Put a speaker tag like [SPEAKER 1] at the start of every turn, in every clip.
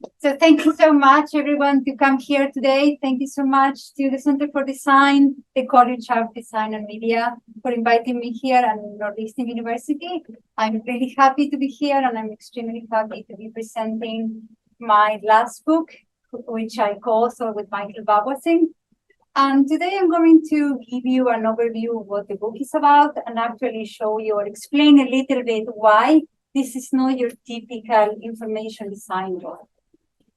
[SPEAKER 1] So thank you so much, everyone, to come here today. Thank you so much to the Center for Design, the College of Design and Media for inviting me here at Northeastern University. I'm really happy to be here, and I'm extremely happy to be presenting my last book, which I co-authored with Michael Babasing. And today I'm going to give you an overview of what the book is about and actually show you or explain a little bit why this is not your typical information design book.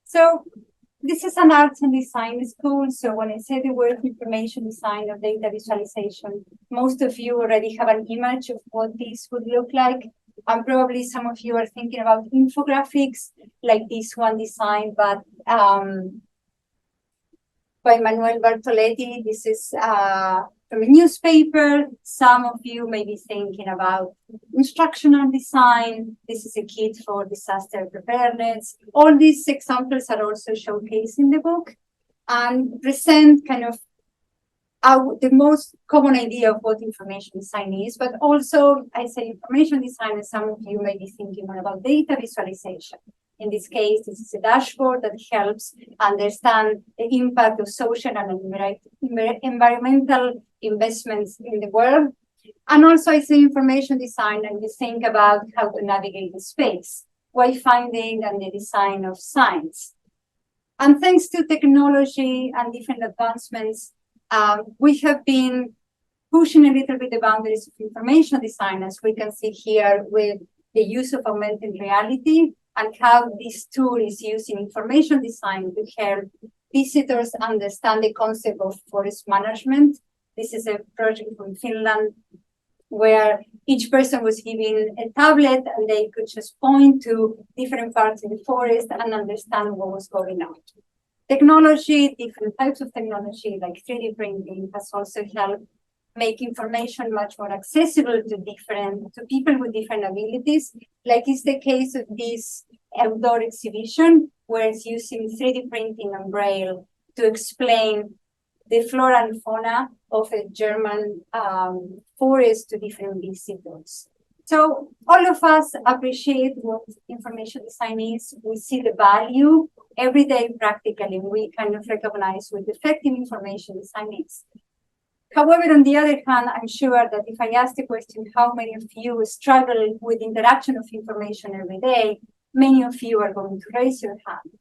[SPEAKER 1] So this is an arts and design school. So when I say the word information design or data visualization, most of you already have an image of what this would look like. And probably some of you are thinking about infographics like this one designed by Manuel Bertoletti. This is from a newspaper. Some of you may be thinking about instructional design. This is a kit for disaster preparedness. All these examples are also showcased in the book and present kind of the most common idea of what information design is, but also I say information design, and some of you may be thinking more about data visualization. In this case, this is a dashboard that helps understand the impact of social and environmental investments in the world. And also I say information design, and you think about how to navigate the space, wayfinding and the design of signs. And thanks to technology and different advancements, we have been pushing a little bit the boundaries of information design, as we can see here with the use of augmented reality and how this tool is used in information design to help visitors understand the concept of forest management. This is a project from Finland where each person was given a tablet and they could just point to different parts in the forest and understand what was going on. Technology, different types of technology like 3D printing has also helped make information much more accessible to people with different abilities, like is the case of this outdoor exhibition, where it's using 3D printing and Braille to explain the flora and fauna of a German forest to different visitors. So all of us appreciate what information design is. We see the value every day practically. We kind of recognize what effective information design is. However, on the other hand, I'm sure that if I ask the question, how many of you struggle with interaction of information every day, many of you are going to raise your hand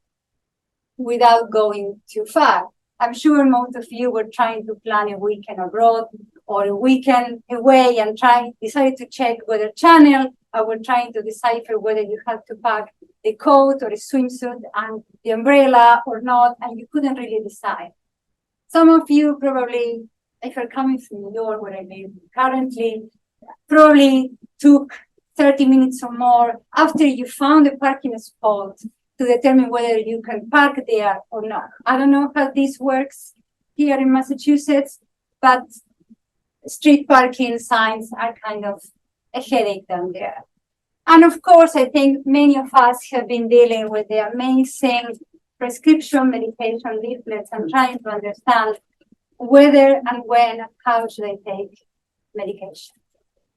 [SPEAKER 1] without going too far. I'm sure most of you were trying to plan a weekend abroad or a weekend away and decided to check whether channel, or were trying to decipher whether you had to pack the coat or a swimsuit and the umbrella or not, and you couldn't really decide. Some of you probably, if you're coming from New York, where I live currently, probably took 30 minutes or more after you found a parking spot to determine whether you can park there or not. I don't know how this works here in Massachusetts, but street parking signs are kind of a headache down there. And of course, I think many of us have been dealing with the amazing prescription medication leaflets and trying to understand whether and when and how should I take medication.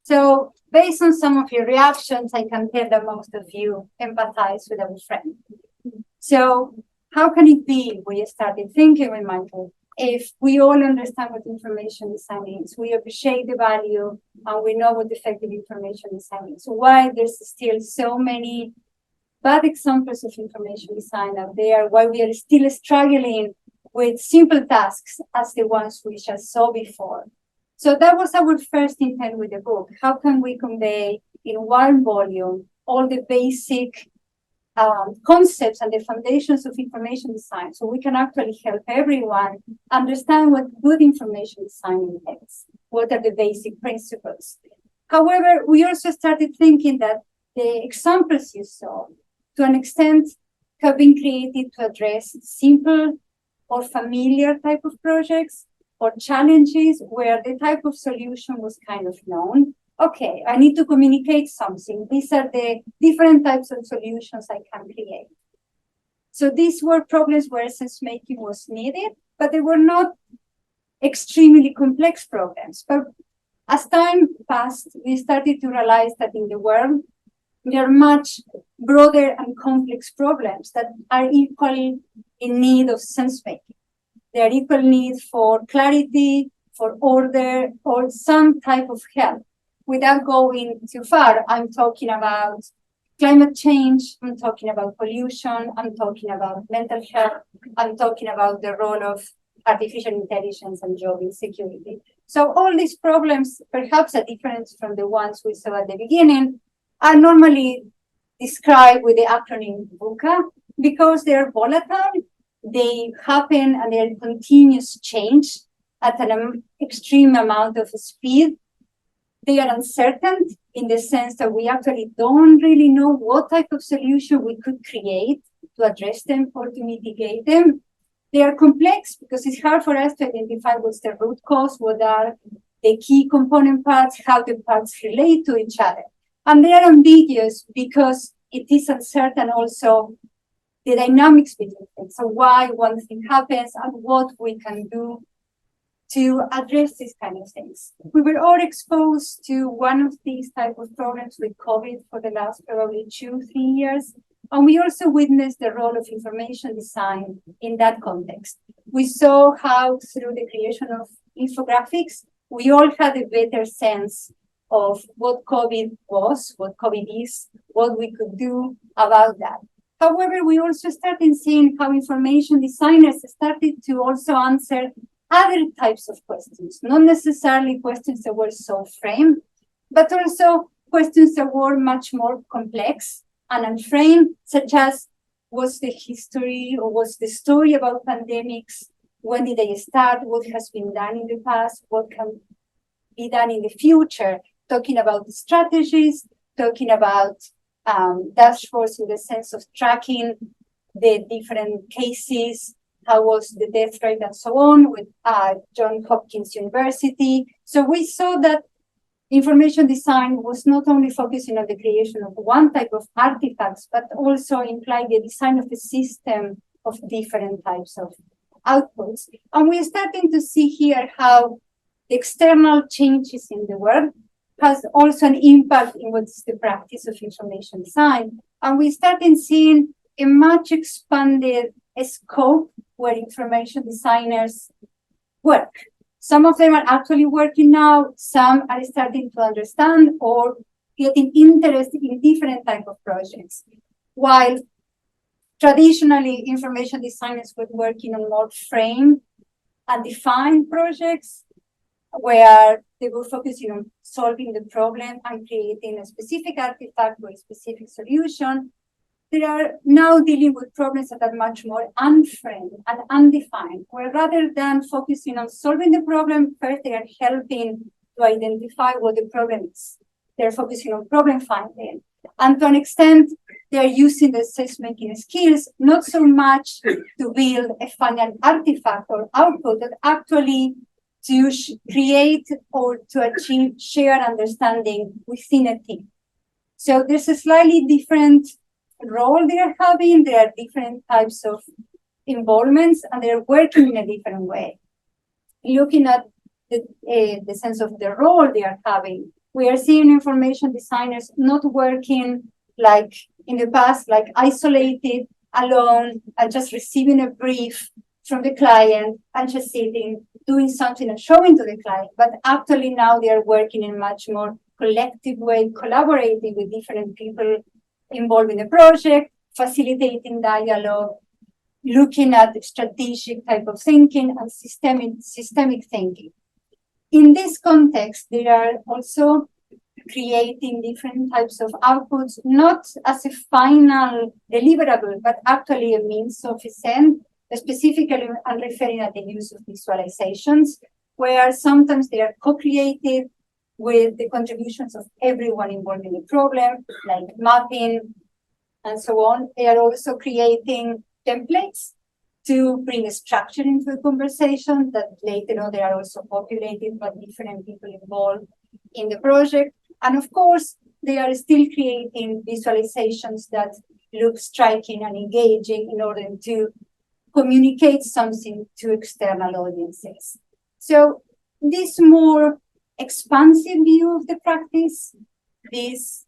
[SPEAKER 1] So based on some of your reactions, I can tell that most of you empathize with our friend. So how can it be we started thinking with Michael, if we all understand what information design is, we appreciate the value, and we know what effective information design is, so why there's still so many bad examples of information design out there, why we are still struggling with simple tasks as the ones we just saw before. So that was our first intent with the book. How can we convey in one volume all the basic concepts and the foundations of information design, so we can actually help everyone understand what good information design entails, what are the basic principles. However, we also started thinking that the examples you saw, to an extent, have been created to address simple or familiar type of projects or challenges where the type of solution was kind of known. Okay, I need to communicate something. These are the different types of solutions I can create. So these were problems where sense making was needed, but they were not extremely complex problems. But as time passed, we started to realize that in the world, There are much broader and complex problems that are equally in need of sense making. They are equal need for clarity, for order, or some type of help. Without going too far, I'm talking about climate change, I'm talking about pollution, I'm talking about mental health, I'm talking about the role of artificial intelligence and job insecurity. So all these problems, perhaps a difference from the ones we saw at the beginning, are normally described with the acronym VUCA because they are volatile, they happen and they are continuous change at an extreme amount of speed. They are uncertain in the sense that we actually don't really know what type of solution we could create to address them or to mitigate them. They are complex because it's hard for us to identify what's the root cause, what are the key component parts, how the parts relate to each other. And they are ambiguous because it is uncertain also the dynamics between things. So why one thing happens and what we can do to address these kind of things. We were all exposed to one of these type of problems with COVID for the last probably 2-3 years. And we also witnessed the role of information design in that context. We saw how through the creation of infographics, we all had a better sense of what COVID was, what COVID is, what we could do about that. However, we also started seeing how information designers started to also answer other types of questions, not necessarily questions that were so framed, but also questions that were much more complex and unframed, such as what's the history or what's the story about pandemics? When did they start? What has been done in the past? What can be done in the future? Talking about the strategies, talking about dashboards in the sense of tracking the different cases, how was the death rate and so on with Johns Hopkins University. So we saw that information design was not only focusing on the creation of one type of artifacts, but also implied the design of a system of different types of outputs. And we're starting to see here how the external changes in the world has also an impact in what's the practice of information design. And we started seeing a much expanded scope where information designers work. Some of them are actually working now, some are starting to understand or getting interested in different type of projects. While traditionally information designers were working on more framed and defined projects, where they were focusing on solving the problem and creating a specific artifact or a specific solution, they are now dealing with problems that are much more unframed and undefined, where rather than focusing on solving the problem, first they are helping to identify what the problem is. They're focusing on problem finding. And to an extent, they're using the sense-making skills, not so much to build a final artifact or output, but actually to create or to achieve shared understanding within a team. So there's a slightly different role they are having. There are different types of involvements, and they're working in a different way. Looking at the sense of the role they are having, we are seeing information designers not working like in the past, like isolated, alone, and just receiving a brief from the client and just sitting, doing something and showing to the client. But actually now they are working in a much more collective way, collaborating with different people involved in the project, facilitating dialogue, looking at strategic type of thinking and systemic thinking. In this context, they are also creating different types of outputs, not as a final deliverable, but actually a means of end. Specifically, I'm referring at the use of visualizations, where sometimes they are co-created with the contributions of everyone involved in the problem, like mapping and so on. They are also creating templates to bring a structure into the conversation that later on they are also populated by different people involved in the project. And of course, they are still creating visualizations that look striking and engaging in order to communicate something to external audiences. So this more expansive view of the practice, this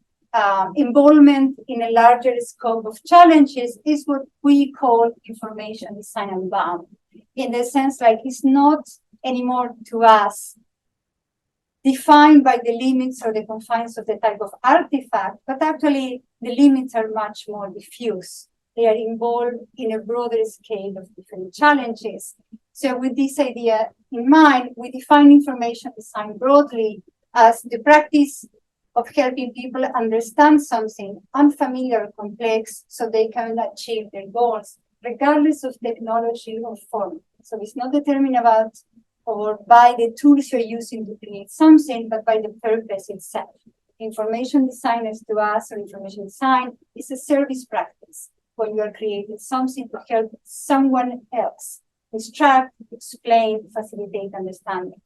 [SPEAKER 1] involvement in a larger scope of challenges is what we call information design unbound. In the sense, like, it's not anymore to us defined by the limits or the confines of the type of artifact, but actually the limits are much more diffuse. They are involved in a broader scale of different challenges. So with this idea in mind, we define information design broadly as the practice of helping people understand something unfamiliar or complex so they can achieve their goals, regardless of technology or form. So it's not determined about or by the tools you're using to create something, but by the purpose itself. Information design is to us, or information design is a service practice when you are creating something to help someone else instruct, explain, facilitate understanding.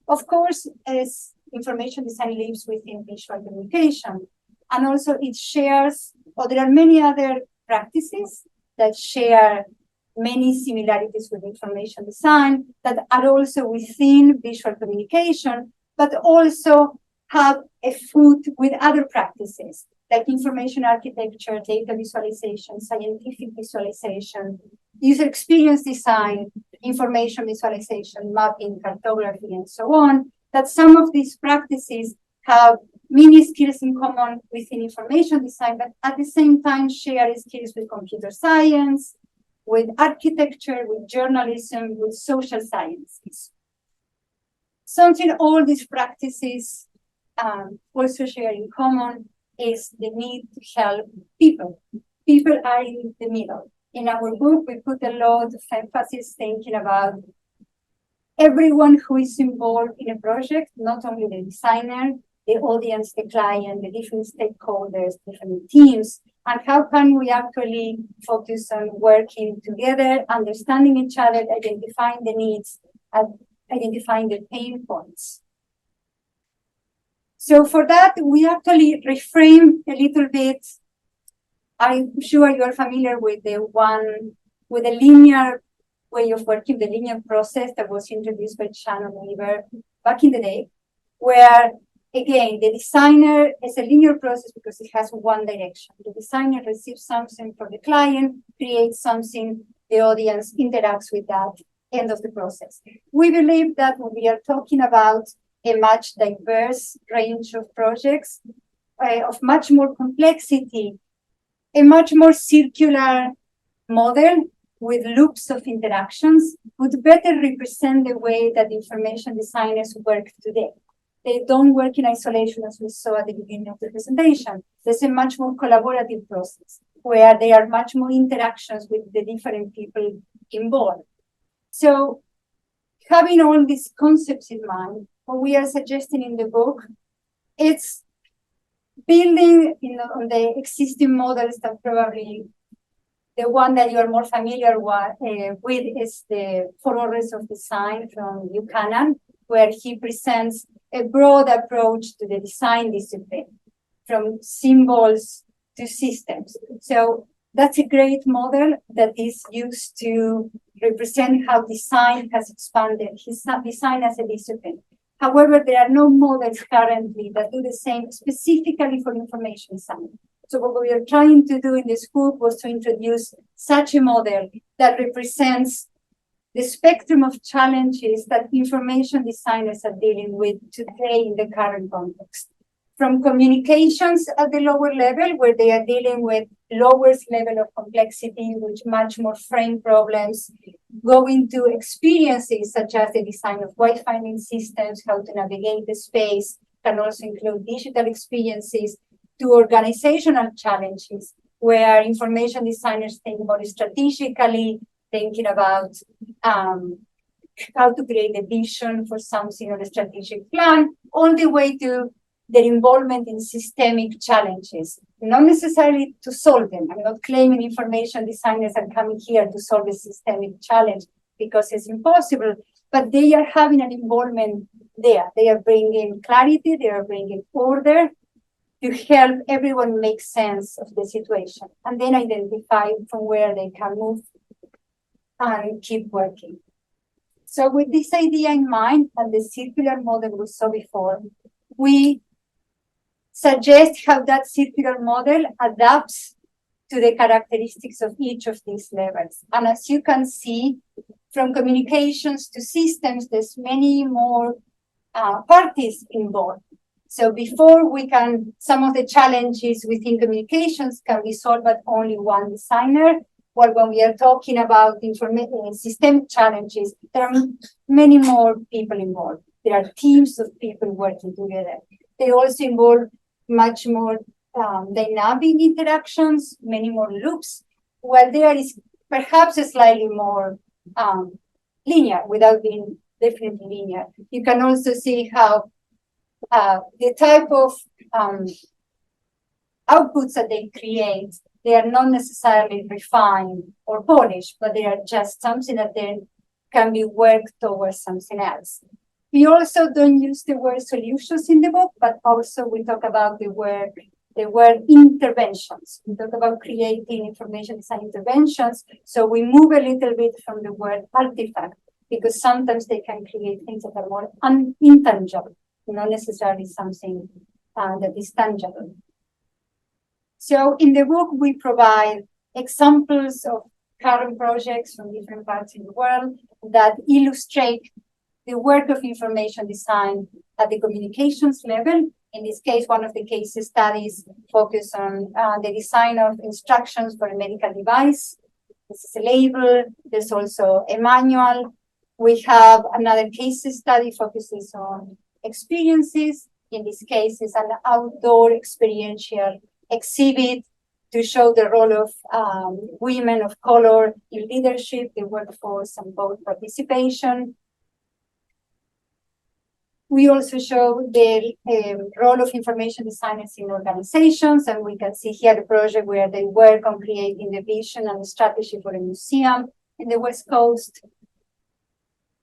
[SPEAKER 1] Of course, as information design lives within visual communication, and also it shares, or there are many other practices that share many similarities with information design that are also within visual communication, but also have a foot with other practices like information architecture, data visualization, scientific visualization, user experience design, information visualization, mapping, cartography, and so on, that some of these practices have many skills in common within information design, but at the same time share skills with computer science, with architecture, with journalism, with social sciences. Something all these practices also share in common is the need to help people. People are in the middle. In our book, we put a lot of emphasis thinking about everyone who is involved in a project, not only the designer, the audience, the client, the different stakeholders, different teams, and how can we actually focus on working together, understanding each other, identifying the needs, and identifying the pain points. So for that, we actually reframe a little bit. I'm sure you're familiar with the linear way of working, the linear process that was introduced by Shannon Weaver back in the day, where again, the designer is a linear process because it has one direction. The designer receives something from the client, creates something, the audience interacts with that, end of the process. We believe that when we are talking about a much diverse range of projects, of much more complexity, a much more circular model with loops of interactions would better represent the way that information designers work today. They don't work in isolation, as we saw at the beginning of the presentation. There's a much more collaborative process where there are much more interactions with the different people involved. So having all these concepts in mind, what we are suggesting in the book, it's building on the existing models that probably the one that you are more familiar with is the 4 Orders of Design from Buchanan, where he presents a broad approach to the design discipline, from symbols to systems. So that's a great model that is used to represent how design has expanded, design as a discipline. However, there are no models currently that do the same specifically for information design. So what we are trying to do in this book was to introduce such a model that represents the spectrum of challenges that information designers are dealing with today in the current context. From communications at the lower level, where they are dealing with lowest level of complexity, which much more frame problems, going to experiences such as the design of wayfinding systems, how to navigate the space, can also include digital experiences, to organizational challenges, where information designers think more strategically, thinking about how to create a vision for something or a strategic plan, all the way to their involvement in systemic challenges, not necessarily to solve them. I'm not claiming information designers are coming here to solve a systemic challenge because it's impossible, but they are having an involvement there. They are bringing clarity, they are bringing order to help everyone make sense of the situation and then identify from where they can move and keep working. So with this idea in mind and the circular model we saw before, we suggest how that circular model adapts to the characteristics of each of these levels. And as you can see, from communications to systems, there's many more parties involved. So before some of the challenges within communications can be solved by only one designer. Well, when we are talking about systemic challenges, there are many more people involved. There are teams of people working together. They also involve much more dynamic interactions, many more loops, while there is perhaps a slightly more linear, without being definitely linear. You can also see how the type of outputs that they create, they are not necessarily refined or polished, but they are just something that then can be worked towards something else. We also don't use the word solutions in the book, but also we talk about the word interventions. We talk about creating information design interventions. So we move a little bit from the word artifact, because sometimes they can create things that are more intangible, not necessarily something that is tangible. So in the book, we provide examples of current projects from different parts in the world that illustrate the work of information design at the communications level. In this case, one of the case studies focus on the design of instructions for a medical device. This is a label. There's also a manual. We have another case study focuses on experiences. In this case, it's an outdoor experiential exhibit to show the role of women of color in leadership, the workforce, and both participation. We also show the role of information designers in organizations, and we can see here the project where they work on creating the vision and the strategy for a museum in the West Coast.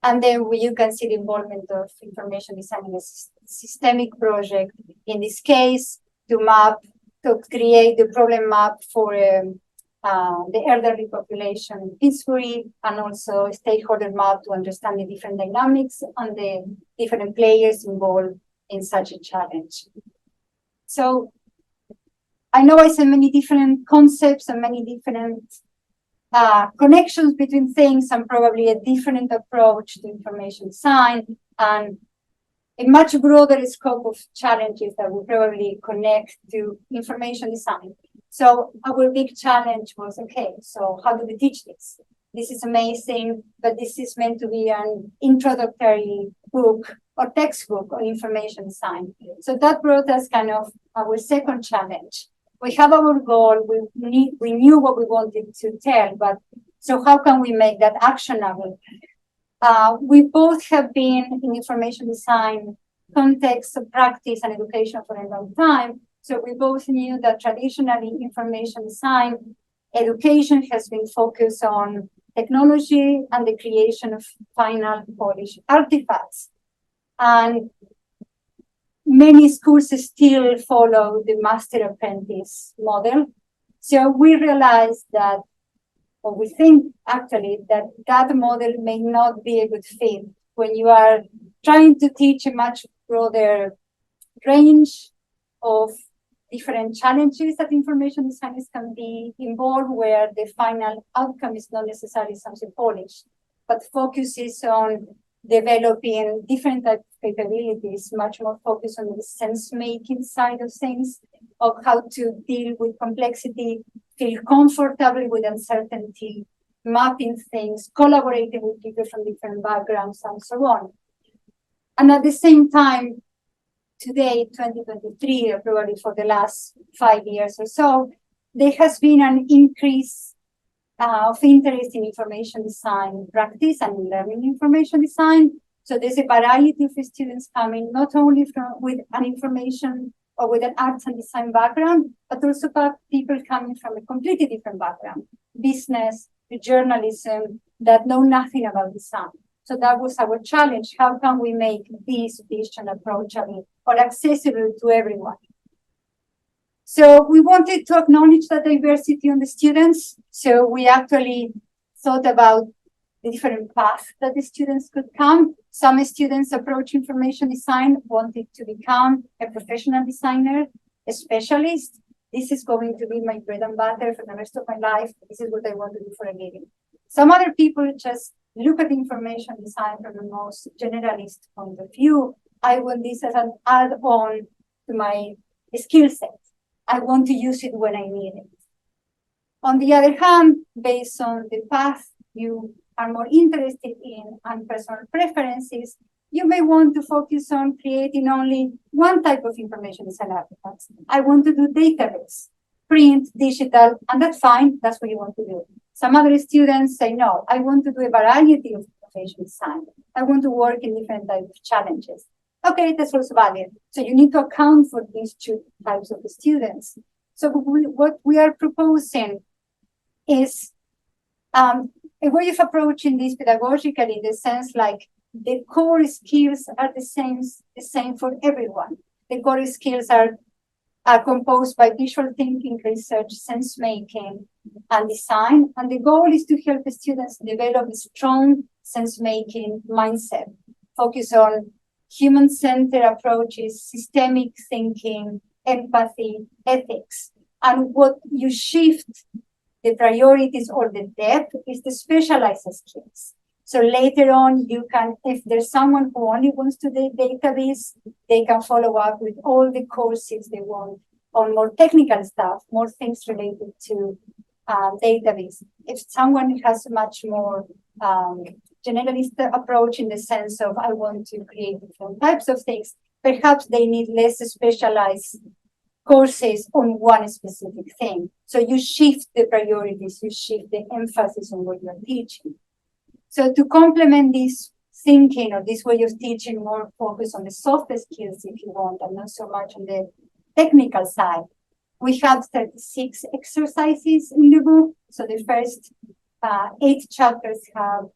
[SPEAKER 1] And then you can see the involvement of information design in a systemic project, in this case, to create the problem map for the elderly population in Pittsburgh, and also a stakeholder map to understand the different dynamics and the different players involved in such a challenge. So I know I said many different concepts and many different connections between things, and probably a different approach to information design, and a much broader scope of challenges that will probably connect to information design. So our big challenge was, okay, so how do we teach this? This is amazing, but this is meant to be an introductory book or textbook on information design. So that brought us kind of our second challenge. We have our goal, we knew what we wanted to tell, but so how can we make that actionable? We both have been in information design context, practice, and education for a long time. So we both knew that traditionally information design education has been focused on technology and the creation of final polished artifacts. And many schools still follow the master apprentice model. So we realized that, or we think actually, that that model may not be a good fit when you are trying to teach a much broader range of different challenges that information designers can be involved, where the final outcome is not necessarily something polished, but focuses on developing different types of capabilities, much more focused on the sense-making side of things, of how to deal with complexity, feel comfortable with uncertainty, mapping things, collaborating with people from different backgrounds, and so on. And at the same time, today, 2023, or probably for the last 5 years or so, there has been an increase of interest in information design practice and learning information design. So there's a variety of students coming, not only with an information or with an arts and design background, but also people coming from a completely different background, business, journalism, that know nothing about design. So that was our challenge. How can we make this vision approachable or accessible to everyone? So we wanted to acknowledge the diversity on the students. So we actually thought about the different paths that the students could come. Some students approach information design wanting to become a professional designer, a specialist. This is going to be my bread and butter for the rest of my life. This is what I want to do for a living. Some other people just look at information design from the most generalist point of view. I want this as an add-on to my skill set. I want to use it when I need it. On the other hand, based on the path you are more interested in and personal preferences, you may want to focus on creating only one type of information design artifacts. I want to do database, print, digital, and that's fine. That's what you want to do. Some other students say, no, I want to do a variety of information design. I want to work in different types of challenges. Okay, that's also valid. So you need to account for these two types of students. So what we are proposing is a way of approaching this pedagogically in the sense like the core skills are the same for everyone. The core skills are composed by visual thinking, research, sense making, and design. And the goal is to help the students develop a strong sense making mindset, focus on human-centered approaches, systemic thinking, empathy, ethics. And what you shift the priorities or the depth is the specialized skills. So later on, you can, if there's someone who only wants to do database, they can follow up with all the courses they want on more technical stuff, more things related to database. If someone has a much more generalist approach in the sense of I want to create different types of things, perhaps they need less specialized courses on one specific thing. So you shift the priorities, you shift the emphasis on what you're teaching. So to complement this thinking or this way of teaching, more focus on the soft skills if you want, and not so much on the technical side. We have 36 exercises in the book. So the first 8 chapters have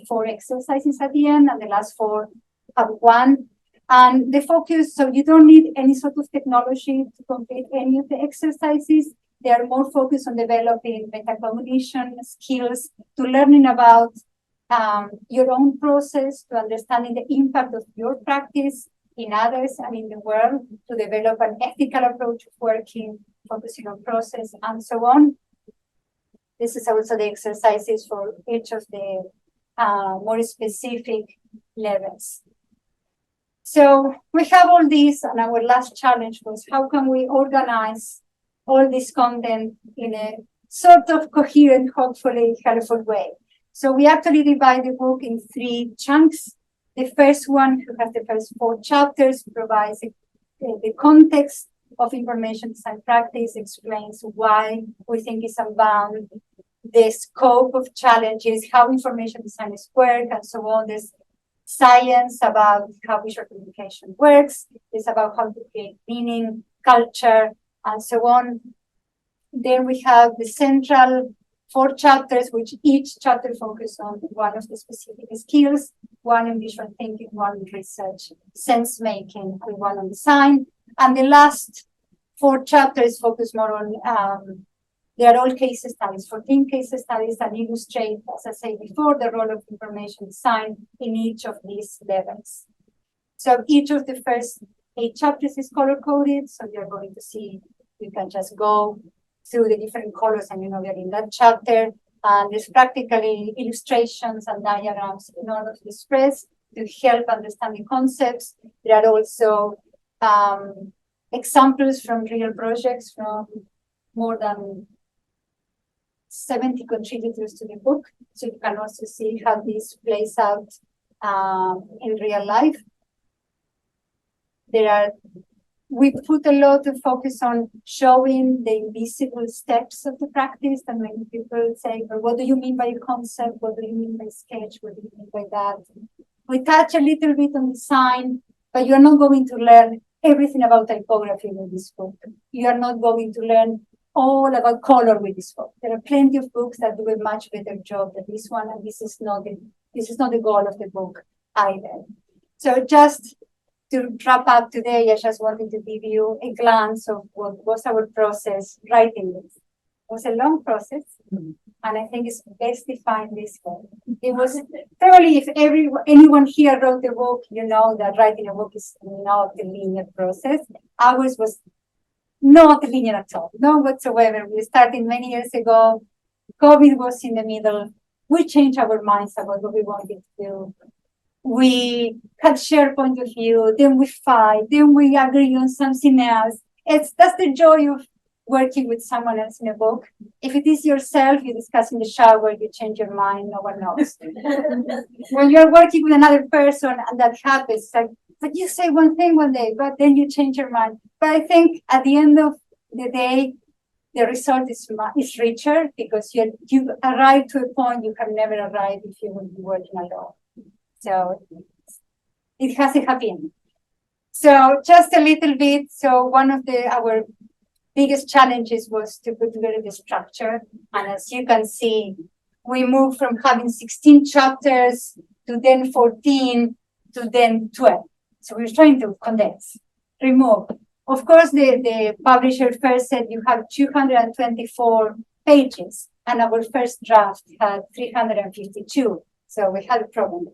[SPEAKER 1] 4 exercises at the end, and the last 4 have 1. And the focus, so you don't need any sort of technology to complete any of the exercises. They are more focused on developing metacognition skills, to learning about your own process, to understanding the impact of your practice in others and in the world, to develop an ethical approach of working, focusing on process, and so on. This is also the exercises for each of the more specific levels. So we have all this, and our last challenge was how can we organize all this content in a sort of coherent, hopefully helpful way. So we actually divide the book in 3 chunks. The first one, who has the first 4 chapters, provides the context of information design practice, explains why we think it's unbound, the scope of challenges, how information designers work, and so on. There's science about how visual communication works. It's about how to create meaning, culture, and so on. Then we have the central 4 chapters, which each chapter focuses on one of the specific skills, one in visual thinking, one in research, sense making, and one on design. And the last 4 chapters focus more on, they are all case studies, 14 case studies that illustrate, as I said before, the role of information design in each of these levels. So each of the first 8 chapters is color-coded, so you're going to see, you can just go through the different colors and you know you're in that chapter. And there's practically illustrations and diagrams in all of the spreads to help understand the concepts. There are also examples from real projects from more than 70 contributors to the book. So you can also see how this plays out in real life. We put a lot of focus on showing the invisible steps of the practice. And when people say, well, what do you mean by a concept? What do you mean by sketch? What do you mean by that? We touch a little bit on design, but you're not going to learn everything about typography with this book. You are not going to learn all about color with this book. There are plenty of books that do a much better job than this one, and this is not the goal of the book either. So just to wrap up today, I just wanted to give you a glance of what was our process writing this. It was a long process, And I think it's best defined this way. It was probably if anyone here wrote a book, you know that writing a book is not a linear process. Ours was not linear at all, no whatsoever. We started many years ago. COVID was in the middle. We changed our minds about what we wanted to do. We had shared point of view, then we fight, then we agree on something else. That's the joy of working with someone else in a book. If it is yourself, you discuss in the shower, you change your mind, no one knows. When you're working with another person and that happens, like, but you say one thing one day, but then you change your mind. But I think at the end of the day, the result is richer because you arrive to a point you have never arrived if you would be working alone. So it has a happy end. So just a little bit. So one of our biggest challenges was to put together the structure. And as you can see, we moved from having 16 chapters to then 14 to then 12. So we're trying to condense, remove. Of course, the publisher first said you have 224 pages, and our first draft had 352. So we had a problem.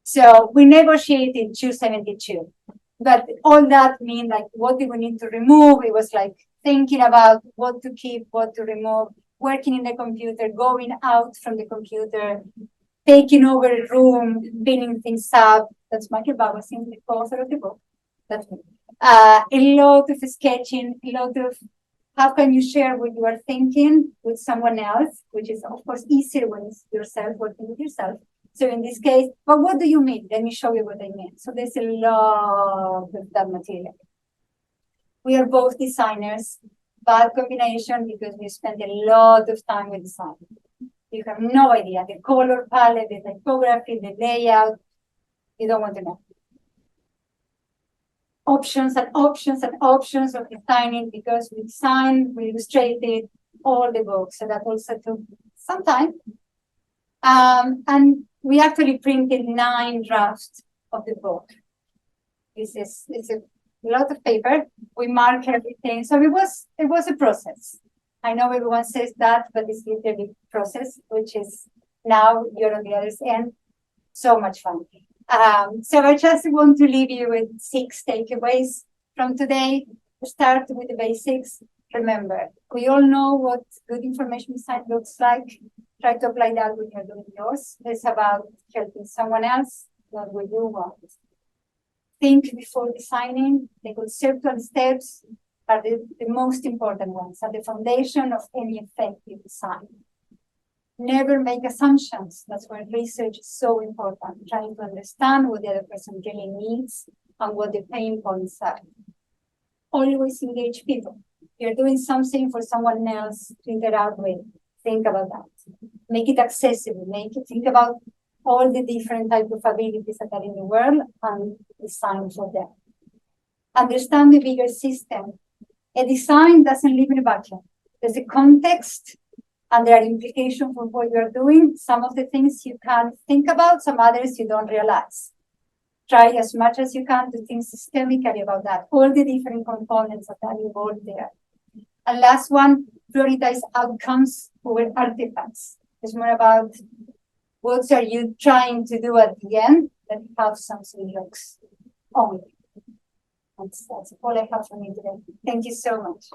[SPEAKER 1] So we negotiated 272. But all that mean like, what do we need to remove? It was like thinking about what to keep, what to remove, working in the computer, going out from the computer, taking over a room, cleaning things up. That's Michael Bauersin, the co-author of the book. That's me. A lot of sketching, a lot of how can you share what you are thinking with someone else, which is of course easier when it's yourself working with yourself. So in this case, but what do you mean? Let me show you what I mean. So there's a lot of that material. We are both designers, bad combination because we spend a lot of time with design. You have no idea the color palette, the typography, the layout. You don't want to know. Options and options and options of designing because we designed, we illustrated all the books. So that also took some time. And we actually printed 9 drafts of the book. It's a lot of paper. We mark everything. So it was a process. I know everyone says that, but it's literally a process, which is now you're on the other end. So much fun. So I just want to leave you with 6 takeaways from today. Start with the basics. Remember, we all know what good information design looks like. Try to apply that when you're doing yours. It's about helping someone else, not what you want. Think before designing. The conceptual steps are the most important ones, are the foundation of any effective design. Never make assumptions. That's why research is so important. Trying to understand what the other person really needs and what the pain points are. Always engage people. You're doing something for someone else to interact with. Think about that. Make it accessible. Think about all the different types of abilities that are in the world and design for them. Understand the bigger system. A design doesn't live in a vacuum. There's a context and there are implications for what you're doing. Some of the things you can think about, some others you don't realize. Try as much as you can to think systemically about that, all the different components that are involved there. And last one, prioritize outcomes over artifacts. It's more about what are you trying to do at the end that have something looks only. That's all I have for you today. Thank you so much.